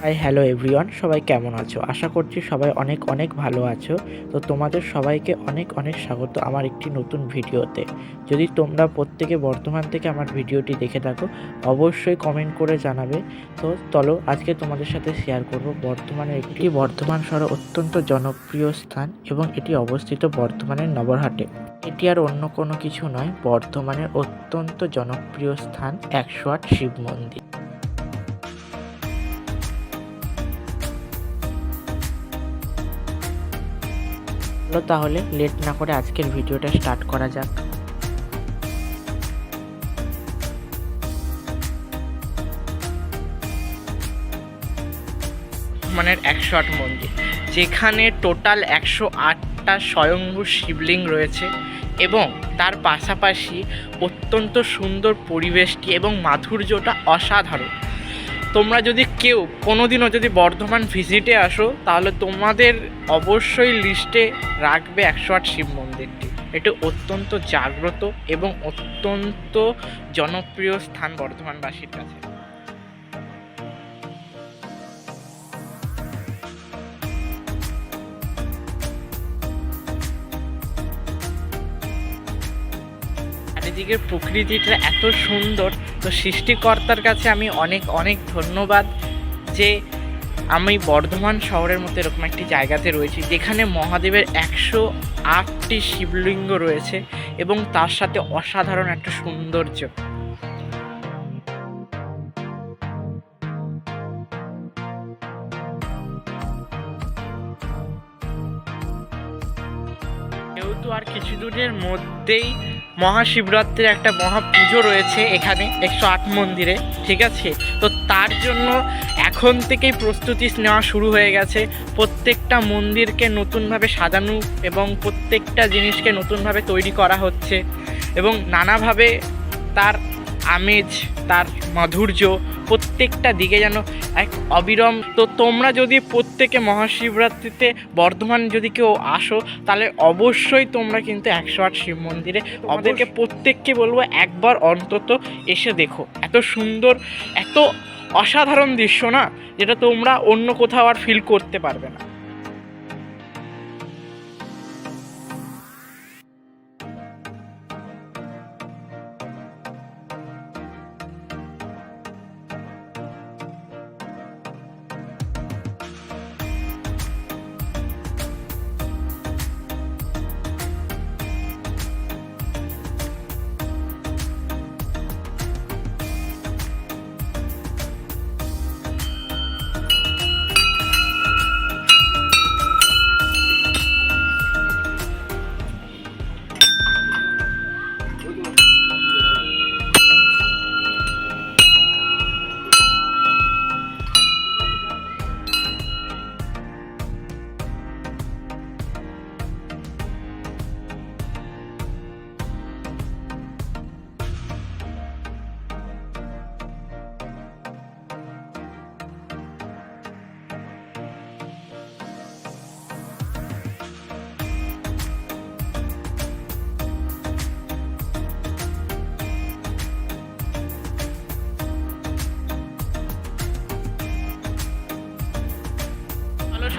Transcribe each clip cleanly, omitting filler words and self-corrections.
Hi hello everyone, সবাই কেমন আছো? আশা করছি সবাই অনেক অনেক ভালো আছো। তো তোমাদের সবাইকে অনেক অনেক স্বাগত আমার একটি নতুন ভিডিওতে। যদি তোমরা প্রত্যেকে বর্ধমান থেকে আমার ভিডিওটি দেখে থাকো, অবশ্যই কমেন্ট করে জানাবে। তো চলো আজকে তোমাদের সাথে শেয়ার করব বর্ধমানের একটি বর্ধমান শহরে অত্যন্ত জনপ্রিয় স্থান, এবং এটি অবস্থিত বর্ধমানের নগরহাটে। এটি আর অন্য কোনো কিছু নয়, বর্ধমানের অত্যন্ত জনপ্রিয় স্থান 108 শিব মন্দির। তাহলে লেট না করে আজকের ভিডিওটা স্টার্ট করা যাক। বর্ধমানের 108 মন্দির, যেখানে টোটাল 108টা স্বয়ংভূ শিবলিঙ্গ রয়েছে, এবং তার পাশাপাশি অত্যন্ত সুন্দর পরিবেশটি এবং মাধুর্যটা অসাধারণ। তোমরা যদি কেউ কোনোদিনও যদি বর্ধমান ভিজিটে আসো, তাহলে তোমাদের অবশ্যই লিস্টে রাখবে 108 শিব মন্দিরটি। এটি অত্যন্ত জাগ্রত এবং অত্যন্ত জনপ্রিয় স্থান বর্ধমানবাসীর কাছে। চারিদিকের প্রকৃতিটা এত সুন্দর, তো সৃষ্টিকর্তার কাছে আমি অনেক অনেক ধন্যবাদ যে আমি বর্ধমান শহরের মধ্যে এরকম একটি জায়গাতে রয়েছি, যেখানে মহাদেবের 108টি শিবলিঙ্গ রয়েছে এবং তার সাথে অসাধারণ একটা সৌন্দর্য। যেহেতু আর কিছু দূরের মধ্যেই মহাশিবরাত্রির একটা মহাপুজো রয়েছে এখানে 108 মন্দিরে, ঠিক আছে? তো তার জন্য এখন থেকেই প্রস্তুতি নেওয়া শুরু হয়ে গেছে। প্রত্যেকটা মন্দিরকে নতুনভাবে সাজানো এবং প্রত্যেকটা জিনিসকে নতুনভাবে তৈরি করা হচ্ছে, এবং নানাভাবে তার আমেজ, তার মাধুর্য প্রত্যেকটা দিকে যেন এক অবিরম। তো তোমরা যদি প্রত্যেকে মহাশিবরাত্রিতে বর্ধমান যদি কেউ আসো, তাহলে অবশ্যই তোমরা কিন্তু 108 শিব মন্দিরে আমাদেরকে প্রত্যেককে বলবো একবার অন্তত এসে দেখো। এত সুন্দর, এত অসাধারণ দৃশ্য না, যেটা তোমরা অন্য কোথাও আর ফিল করতে পারবে না।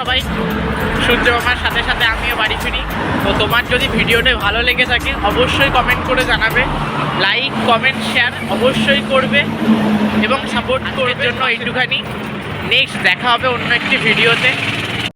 সবাই সূর্য মামার সাথে সাথে আমিও বাড়ি ফিরি। তো তোমার যদি ভিডিওটা ভালো লেগে থাকে, অবশ্যই কমেন্ট করে জানাবে, লাইক কমেন্ট শেয়ার অবশ্যই করবে, এবং সাপোর্ট করার জন্য এইটুখানি। নেক্সট দেখা হবে অন্য একটি ভিডিওতে।